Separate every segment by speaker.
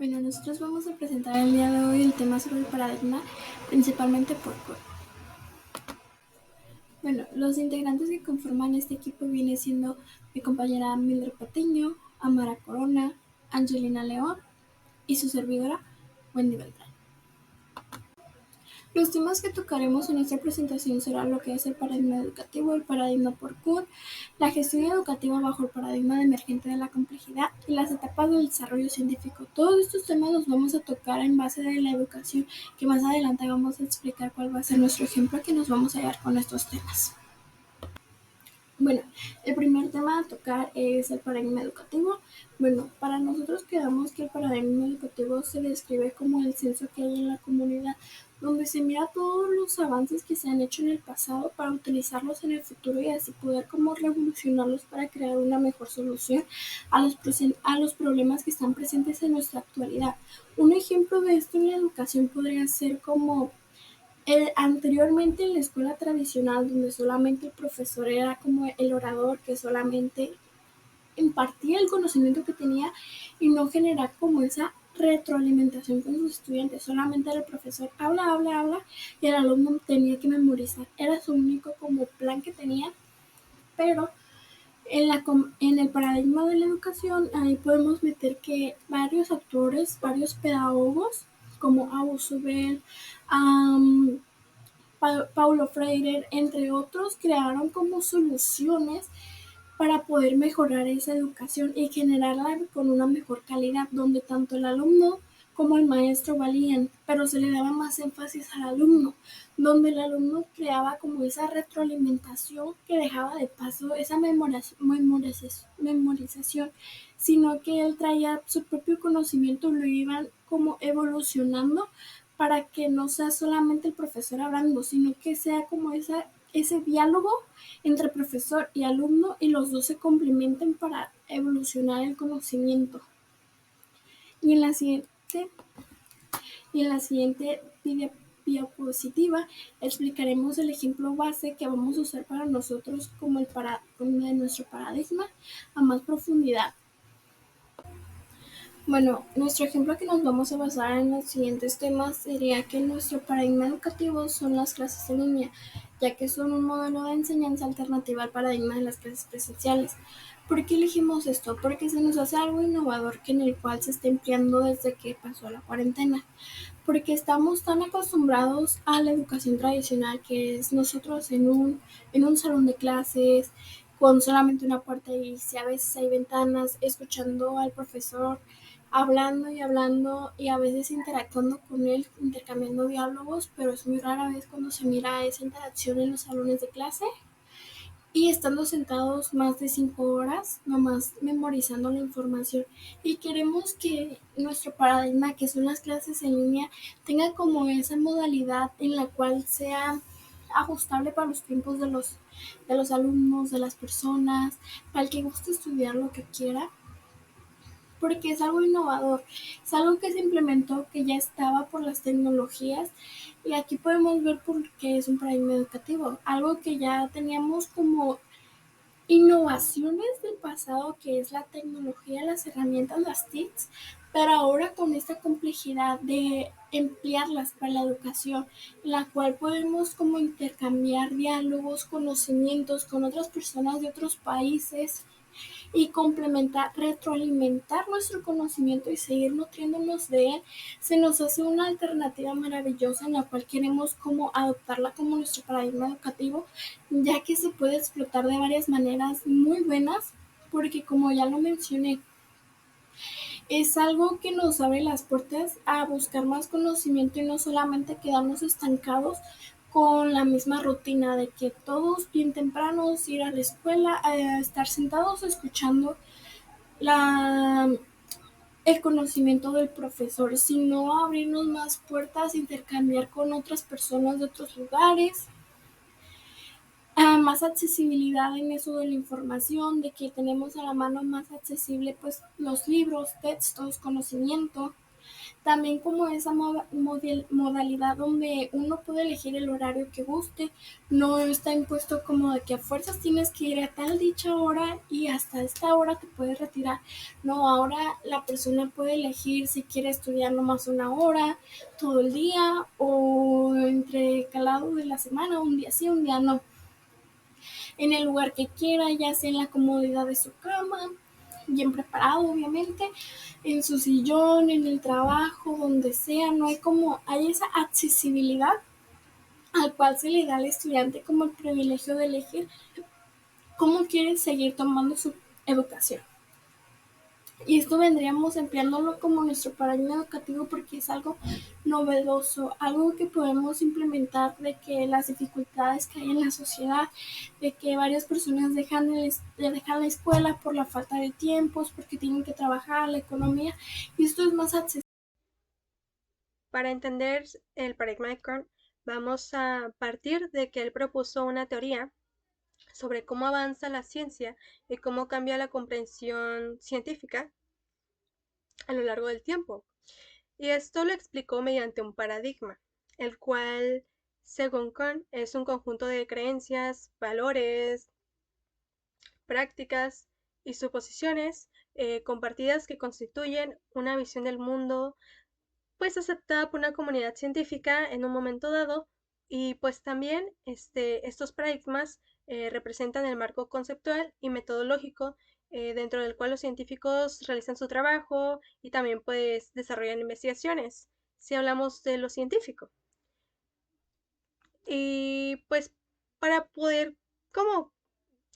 Speaker 1: Bueno, nosotros vamos a presentar el día de hoy el tema sobre el paradigma, principalmente por Kuhn. Bueno, los integrantes que conforman este equipo viene siendo mi compañera Mildred Patiño, Amara Corona, Angelina León y su servidora Wendy Beltrán. Los temas que tocaremos en esta presentación serán lo que es el paradigma educativo, el paradigma por Kuhn, la gestión educativa bajo el paradigma emergente de la complejidad y las etapas del desarrollo científico. Todos estos temas los vamos a tocar en base de la educación, que más adelante vamos a explicar cuál va a ser nuestro ejemplo que nos vamos a hallar con estos temas. Bueno, el primer tema a tocar es el paradigma educativo. Bueno, para nosotros quedamos que el paradigma educativo se describe como el censo que hay en la comunidad, donde se mira todos los avances que se han hecho en el pasado para utilizarlos en el futuro y así poder como revolucionarlos para crear una mejor solución a los problemas que están presentes en nuestra actualidad. Un ejemplo de esto en la educación podría ser como anteriormente en la escuela tradicional, donde solamente el profesor era como el orador que solamente impartía el conocimiento que tenía y no generar como esa retroalimentación con sus estudiantes. Solamente el profesor habla y el alumno tenía que memorizar. Era su único como plan que tenía, pero en el paradigma de la educación ahí podemos meter que varios autores, varios pedagogos como Abu Sobel, Paulo Freire, entre otros, crearon como soluciones para poder mejorar esa educación y generarla con una mejor calidad, donde tanto el alumno como el maestro valían, pero se le daba más énfasis al alumno, donde el alumno creaba como esa retroalimentación que dejaba de paso esa memorización, sino que él traía su propio conocimiento, lo iban como evolucionando para que no sea solamente el profesor hablando, sino que sea como ese diálogo entre profesor y alumno y los dos se complementen para evolucionar el conocimiento. Y en la siguiente diapositiva explicaremos el ejemplo base que vamos a usar para nosotros como de nuestro paradigma a más profundidad. Bueno, nuestro ejemplo que nos vamos a basar en los siguientes temas sería que nuestro paradigma educativo son las clases en línea, ya que son un modelo de enseñanza alternativa al paradigma de las clases presenciales. ¿Por qué elegimos esto? Porque se nos hace algo innovador que en el cual se está empleando desde que pasó la cuarentena. Porque estamos tan acostumbrados a la educación tradicional, que es nosotros en un salón de clases, con solamente una puerta y si a veces hay ventanas, escuchando al profesor hablando y a veces interactuando con él, intercambiando diálogos, pero es muy rara vez cuando se mira esa interacción en los salones de clase y estando sentados más de 5 horas, nomás memorizando la información. Y queremos que nuestro paradigma, que son las clases en línea, tenga como esa modalidad en la cual sea ajustable para los tiempos de los alumnos, de las personas, para el que guste estudiar lo que quiera, porque es algo innovador, es algo que se implementó, que ya estaba por las tecnologías, y aquí podemos ver por qué es un paradigma educativo, algo que ya teníamos como innovaciones del pasado, que es la tecnología, las herramientas, las TICs, pero ahora con esta complejidad de emplearlas para la educación, en la cual podemos como intercambiar diálogos, conocimientos con otras personas de otros países y complementar, retroalimentar nuestro conocimiento y seguir nutriéndonos de él, se nos hace una alternativa maravillosa en la cual queremos como adoptarla como nuestro paradigma educativo, ya que se puede explotar de varias maneras muy buenas, porque como ya lo mencioné, es algo que nos abre las puertas a buscar más conocimiento y no solamente quedarnos estancados con la misma rutina de que todos bien tempranos ir a la escuela, estar sentados escuchando la, el conocimiento del profesor, sino abrirnos más puertas, intercambiar con otras personas de otros lugares, más accesibilidad en eso de la información, de que tenemos a la mano más accesible pues los libros, textos, conocimiento, También como esa modalidad donde uno puede elegir el horario que guste, no está impuesto como de que a fuerzas tienes que ir a tal dicha hora y hasta esta hora te puedes retirar. No, ahora la persona puede elegir si quiere estudiar nomás una hora, todo el día o entre calado de la semana, un día sí, un día no, en el lugar que quiera, ya sea en la comodidad de su cama, bien preparado obviamente, en su sillón, en el trabajo, donde sea, no hay como, hay esa accesibilidad al cual se le da al estudiante como el privilegio de elegir cómo quiere seguir tomando su educación. Y esto vendríamos empleándolo como nuestro paradigma educativo porque es algo novedoso, algo que podemos implementar de que las dificultades que hay en la sociedad, de que varias personas dejan la escuela por la falta de tiempos, porque tienen que trabajar, la economía, y esto es más accesible.
Speaker 2: Para entender el paradigma de Kant, vamos a partir de que él propuso una teoría sobre cómo avanza la ciencia y cómo cambia la comprensión científica a lo largo del tiempo. Y esto lo explicó mediante un paradigma, el cual, según Kant, es un conjunto de creencias, valores, prácticas y suposiciones compartidas que constituyen una visión del mundo pues aceptada por una comunidad científica en un momento dado y pues también estos paradigmas representan el marco conceptual y metodológico dentro del cual los científicos realizan su trabajo y también pues desarrollan investigaciones, si hablamos de lo científico. Y pues para poder como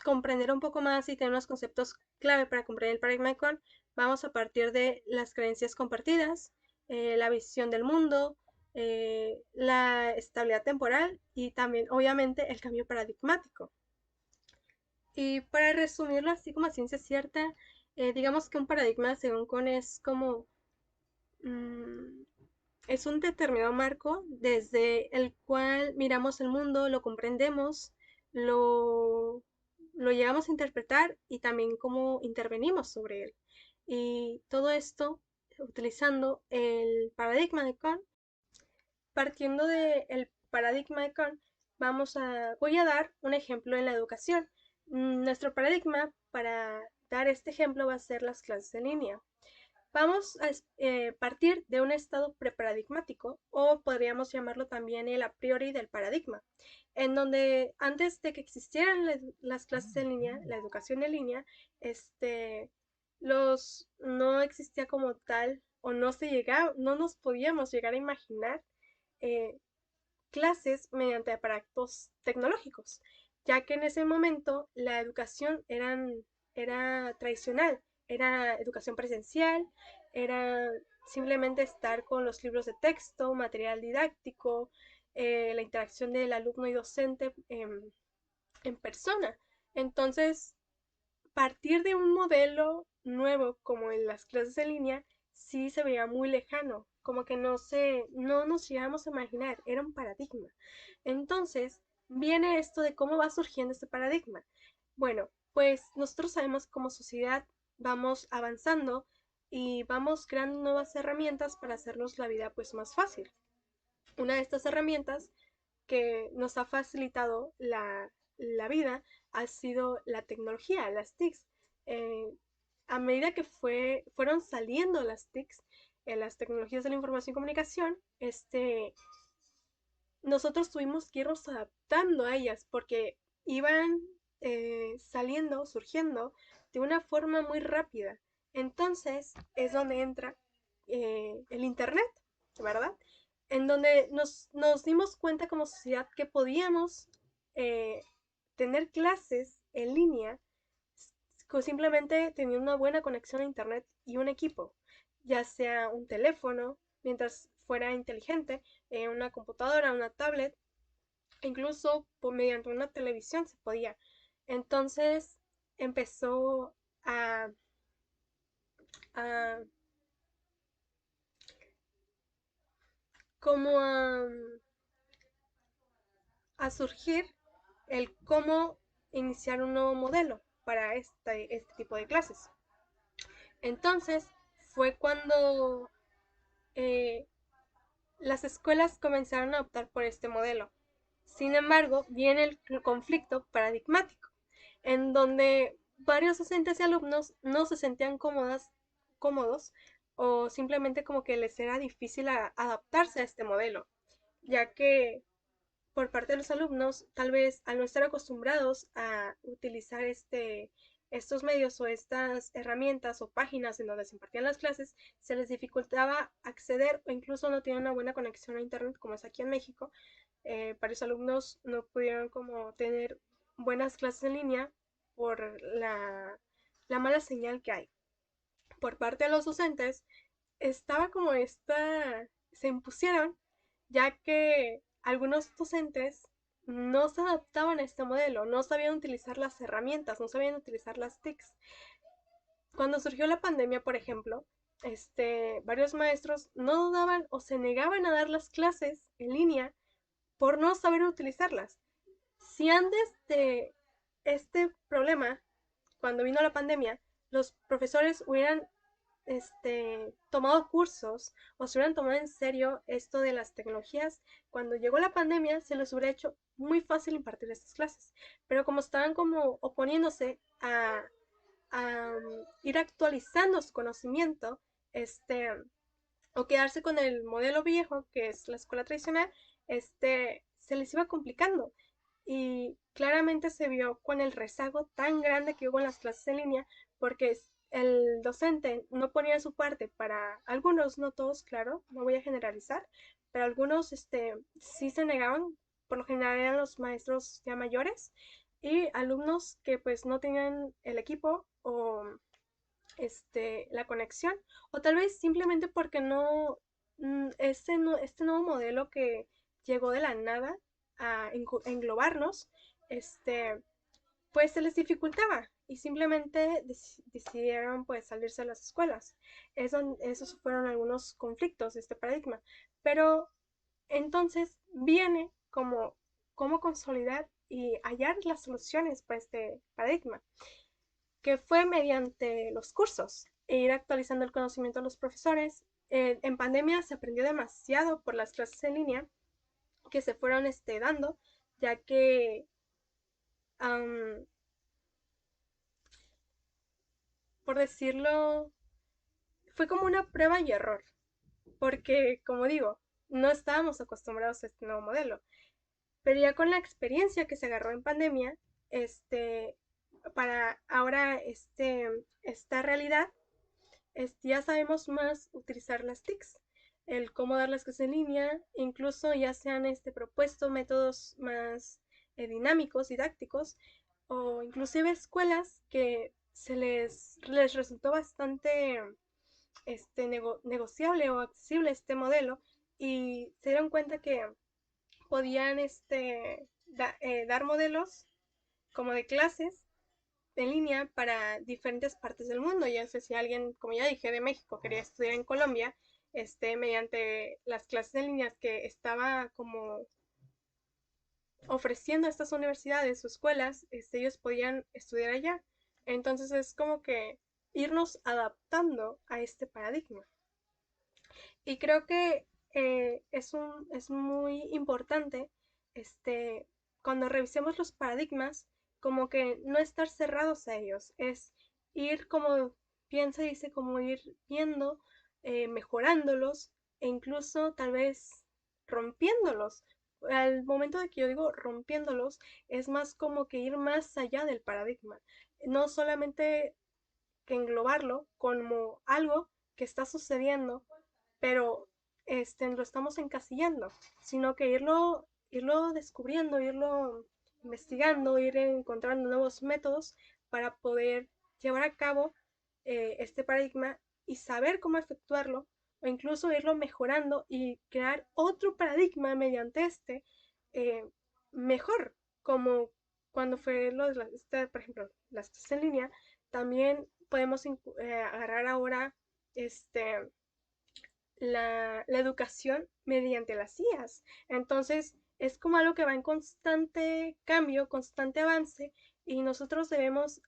Speaker 2: comprender un poco más y tener unos conceptos clave para comprender el paradigma de Kant, vamos a partir de las creencias compartidas, la visión del mundo, la estabilidad temporal y también, obviamente, el cambio paradigmático. Y para resumirlo así como a ciencia cierta, digamos que un paradigma, según Kant, es como mm, es un determinado marco desde el cual miramos el mundo, lo comprendemos, lo, lo llegamos a interpretar y también cómo intervenimos sobre él. Y todo esto utilizando el paradigma de Kant. Partiendo del paradigma de Kant, voy a dar un ejemplo en la educación. Nuestro paradigma para dar este ejemplo va a ser las clases en línea. Vamos a partir de un estado preparadigmático, o podríamos llamarlo también el a priori del paradigma, en donde antes de que existieran las clases en línea, la educación en línea, no existía como tal, o no nos podíamos llegar a imaginar eh, clases mediante aparatos tecnológicos, ya que en ese momento la educación era tradicional, era educación presencial, era simplemente estar con los libros de texto, material didáctico, la interacción del alumno y docente en persona. Entonces, partir de un modelo nuevo como en las clases en línea sí se veía muy lejano, como que no nos llegamos a imaginar, era un paradigma. Entonces, viene esto de cómo va surgiendo este paradigma. Bueno, pues nosotros sabemos que como sociedad vamos avanzando y vamos creando nuevas herramientas para hacernos la vida pues más fácil. Una de estas herramientas que nos ha facilitado la vida ha sido la tecnología, las TICs. Eh, a medida que fueron saliendo las TICs, las tecnologías de la información y comunicación, nosotros tuvimos que irnos adaptando a ellas porque iban saliendo, surgiendo de una forma muy rápida. Entonces es donde entra el Internet, ¿verdad? En donde nos dimos cuenta como sociedad que podíamos eh, tener clases en línea simplemente teniendo una buena conexión a Internet y un equipo, ya sea un teléfono, mientras fuera inteligente, una computadora, una tablet, incluso mediante una televisión se podía. Entonces empezó a, a como a surgir el cómo iniciar un nuevo modelo para este tipo de clases. Entonces fue cuando eh, las escuelas comenzaron a optar por este modelo. Sin embargo, viene el conflicto paradigmático, en donde varios docentes y alumnos no se sentían cómodos o simplemente como que les era difícil adaptarse a este modelo, ya que por parte de los alumnos, tal vez al no estar acostumbrados a utilizar estos medios o estas herramientas o páginas en donde se impartían las clases, se les dificultaba acceder o incluso no tenían una buena conexión a internet como es aquí en México. Varios alumnos no pudieron como tener buenas clases en línea por la mala señal que hay. Por parte de los docentes, estaba como se impusieron, ya que algunos docentes no se adaptaban a este modelo, no sabían utilizar las herramientas, no sabían utilizar las TICs. Cuando surgió la pandemia, por ejemplo, varios maestros no daban o se negaban a dar las clases en línea por no saber utilizarlas. Si antes de este problema, cuando vino la pandemia, los profesores hubieran tomado cursos o se hubieran tomado en serio esto de las tecnologías, cuando llegó la pandemia se les hubiera hecho muy fácil impartir estas clases. Pero como estaban como oponiéndose a ir actualizando su conocimiento, o quedarse con el modelo viejo, que es la escuela tradicional, se les iba complicando. Y claramente se vio con el rezago tan grande que hubo en las clases en línea, porque el docente no ponía su parte para algunos, no todos, claro, no voy a generalizar, pero algunos sí se negaban, por lo general eran los maestros ya mayores y alumnos que pues no tenían el equipo o la conexión, o tal vez simplemente porque este nuevo modelo que llegó de la nada a englobarnos, pues se les dificultaba y simplemente decidieron pues salirse de las escuelas. Esos fueron algunos conflictos de este paradigma. Pero entonces viene como cómo consolidar y hallar las soluciones para este paradigma, que fue mediante los cursos e ir actualizando el conocimiento de los profesores. En pandemia se aprendió demasiado por las clases en línea que se fueron dando, ya que, um, por decirlo, fue como una prueba y error, porque, como digo, no estábamos acostumbrados a este nuevo modelo. Pero ya con la experiencia que se agarró en pandemia, para ahora esta realidad, ya sabemos más utilizar las TICs, el cómo dar las clases en línea, incluso ya se han propuesto métodos más dinámicos, didácticos, o inclusive escuelas que les resultó bastante negociable o accesible este modelo y se dieron cuenta que podían dar modelos como de clases en línea para diferentes partes del mundo. Ya sé si alguien, como ya dije, de México quería estudiar en Colombia, mediante las clases en línea que estaba como ofreciendo a estas universidades o escuelas, ellos podían estudiar allá. Entonces es como que irnos adaptando a este paradigma. Y creo que es muy importante cuando revisemos los paradigmas, como que no estar cerrados a ellos, es ir como bien se dice, como ir viendo, mejorándolos e incluso tal vez rompiéndolos. Al momento de que yo digo rompiéndolos, es más como que ir más allá del paradigma, no solamente que englobarlo como algo que está sucediendo, pero lo estamos encasillando, sino que irlo descubriendo, irlo investigando, ir encontrando nuevos métodos para poder llevar a cabo este paradigma y saber cómo efectuarlo o incluso irlo mejorando y crear otro paradigma mediante eh, mejor, como cuando fue por ejemplo, las clases en línea, también podemos agarrar ahora la educación mediante las IAs. Entonces, es como algo que va en constante cambio, constante avance, y nosotros debemos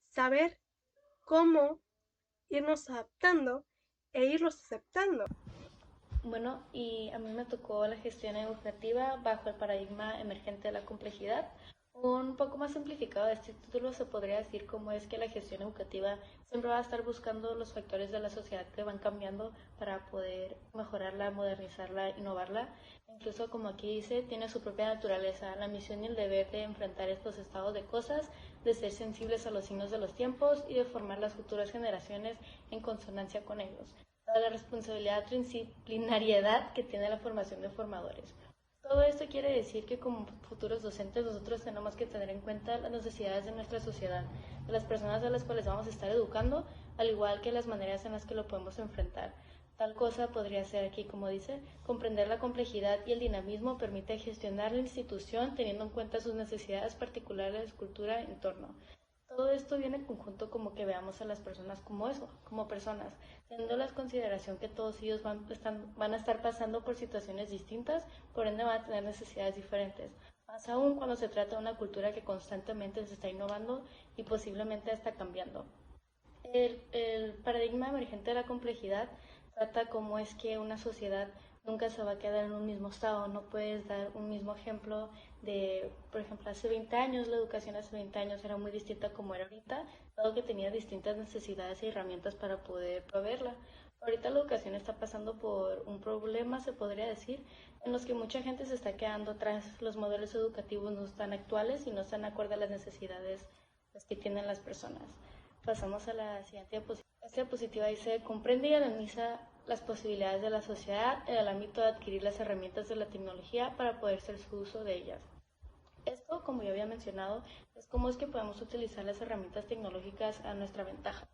Speaker 2: saber cómo irnos adaptando e irlos aceptando.
Speaker 3: Bueno, y a mí me tocó la gestión educativa bajo el paradigma emergente de la complejidad. Un poco más simplificado de este título se podría decir cómo es que la gestión educativa siempre va a estar buscando los factores de la sociedad que van cambiando para poder mejorarla, modernizarla, innovarla. Incluso como aquí dice, tiene su propia naturaleza, la misión y el deber de enfrentar estos estados de cosas, de ser sensibles a los signos de los tiempos y de formar las futuras generaciones en consonancia con ellos, dada la responsabilidad disciplinariedad que tiene la formación de formadores. Todo esto quiere decir que como futuros docentes nosotros tenemos que tener en cuenta las necesidades de nuestra sociedad, de las personas a las cuales vamos a estar educando, al igual que las maneras en las que lo podemos enfrentar. Tal cosa podría ser aquí, como dice, comprender la complejidad y el dinamismo permite gestionar la institución teniendo en cuenta sus necesidades particulares, cultura, entorno. Todo esto viene en conjunto como que veamos a las personas como eso, como personas, teniendo la consideración que todos ellos van a estar pasando por situaciones distintas, por ende van a tener necesidades diferentes. Más aún cuando se trata de una cultura que constantemente se está innovando y posiblemente está cambiando. El paradigma emergente de la complejidad trata cómo es que una sociedad nunca se va a quedar en un mismo estado. No puedes dar un mismo ejemplo de, por ejemplo, hace 20 años, la educación hace 20 años era muy distinta como era ahorita, dado que tenía distintas necesidades y herramientas para poder proveerla. Ahorita la educación está pasando por un problema, se podría decir, en los que mucha gente se está quedando atrás. Los modelos educativos no están actuales y no están acorde a las necesidades que tienen las personas. Pasamos a la siguiente diapositiva. Esta diapositiva dice, comprende y analiza las posibilidades de la sociedad en el ámbito de adquirir las herramientas de la tecnología para poder hacer su uso de ellas. Esto, como ya había mencionado, es cómo es que podemos utilizar las herramientas tecnológicas a nuestra ventaja.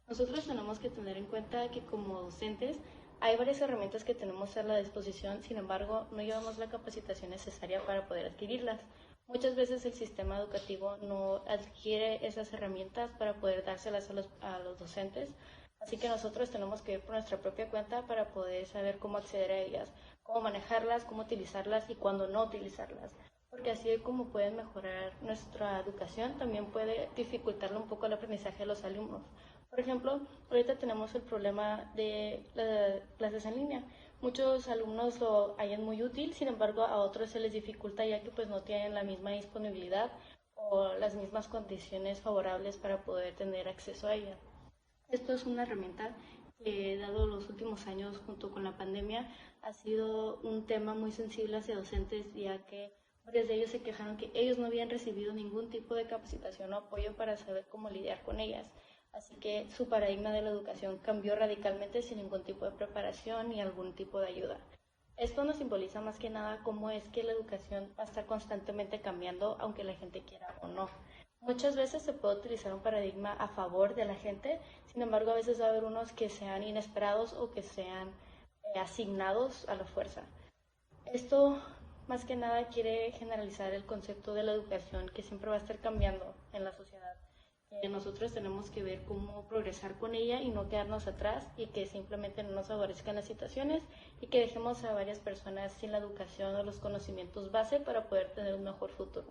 Speaker 3: Nosotros tenemos que tener en cuenta que como docentes hay varias herramientas que tenemos a la disposición, sin embargo, no llevamos la capacitación necesaria para poder adquirirlas. Muchas veces el sistema educativo no adquiere esas herramientas para poder dárselas a los docentes, así que nosotros tenemos que ir por nuestra propia cuenta para poder saber cómo acceder a ellas, cómo manejarlas, cómo utilizarlas y cuándo no utilizarlas. Porque así es como pueden mejorar nuestra educación, también puede dificultarle un poco el aprendizaje de los alumnos. Por ejemplo, ahorita tenemos el problema de las clases en línea. Muchos alumnos lo hallan muy útil, sin embargo a otros se les dificulta ya que pues no tienen la misma disponibilidad o las mismas condiciones favorables para poder tener acceso a ella. Esto es una herramienta que, dado los últimos años junto con la pandemia, ha sido un tema muy sensible hacia docentes, ya que varios de ellos se quejaron que ellos no habían recibido ningún tipo de capacitación o apoyo para saber cómo lidiar con ellas. Así que su paradigma de la educación cambió radicalmente sin ningún tipo de preparación ni algún tipo de ayuda. Esto nos simboliza más que nada cómo es que la educación va a estar constantemente cambiando, aunque la gente quiera o no. Muchas veces se puede utilizar un paradigma a favor de la gente, sin embargo a veces va a haber unos que sean inesperados o que sean asignados a la fuerza. Esto más que nada quiere generalizar el concepto de la educación que siempre va a estar cambiando en la sociedad. Nosotros tenemos que ver cómo progresar con ella y no quedarnos atrás y que simplemente no nos favorezcan las situaciones y que dejemos a varias personas sin la educación o los conocimientos base para poder tener un mejor futuro.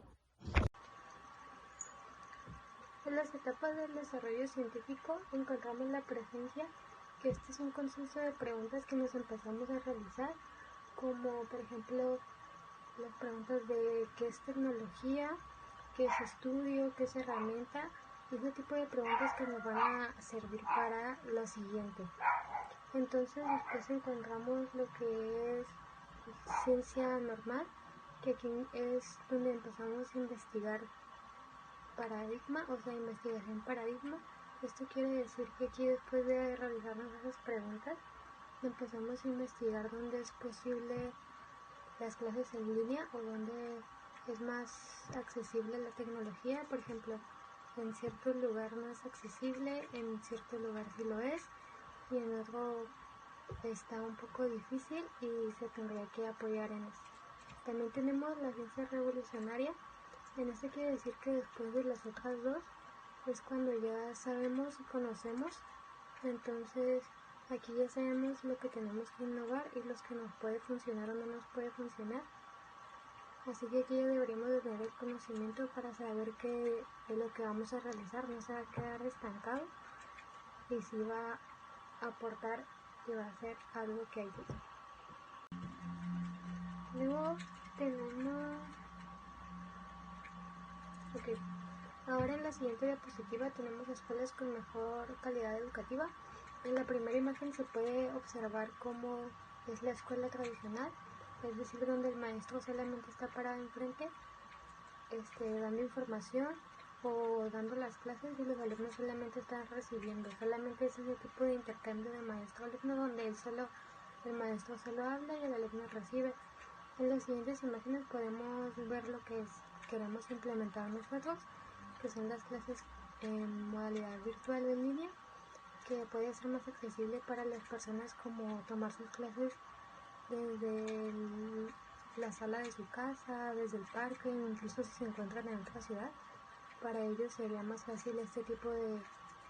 Speaker 2: En las etapas del desarrollo científico encontramos la presencia que este es un consenso de preguntas que nos empezamos a realizar, como por ejemplo las preguntas de qué es tecnología, qué es estudio, qué es herramienta, y ese tipo de preguntas que nos van a servir para lo siguiente. Entonces después encontramos lo que es ciencia normal, que aquí es donde empezamos a investigar paradigma, o sea, investigación paradigma. Esto quiere decir que aquí después de realizarnos esas preguntas, empezamos a investigar dónde es posible las clases en línea o dónde es más accesible la tecnología. Por ejemplo, en cierto lugar no es accesible, en cierto lugar sí lo es, y en otro está un poco difícil y se tendría que apoyar en eso. También tenemos la ciencia revolucionaria. En este quiere decir que después de las otras dos es cuando ya sabemos y conocemos, entonces aquí ya sabemos lo que tenemos que innovar y los que nos puede funcionar o no nos puede funcionar. Así que aquí ya deberíamos de tener el conocimiento para saber que lo que vamos a realizar no se va a quedar estancado y si va a aportar
Speaker 4: que va a ser algo que ayude. Luego tenemos... Ok, ahora en la siguiente diapositiva tenemos escuelas con mejor calidad educativa. En la primera imagen se puede observar cómo es la escuela tradicional, es decir, donde el maestro solamente está parado enfrente, dando información o dando las clases y los alumnos solamente están recibiendo. Solamente es ese tipo de intercambio de maestro-alumno donde el maestro solo habla y el alumno recibe. En las siguientes imágenes podemos ver lo que queremos implementar nosotros, que son las clases en modalidad virtual o en línea, que puede ser más accesible para las personas, como tomar sus clases desde la sala de su casa, desde el parque, incluso si se encuentran en otra ciudad. Para ellos sería más fácil este tipo de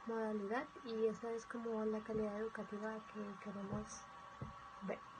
Speaker 4: modalidad y esa es como la calidad educativa que queremos ver.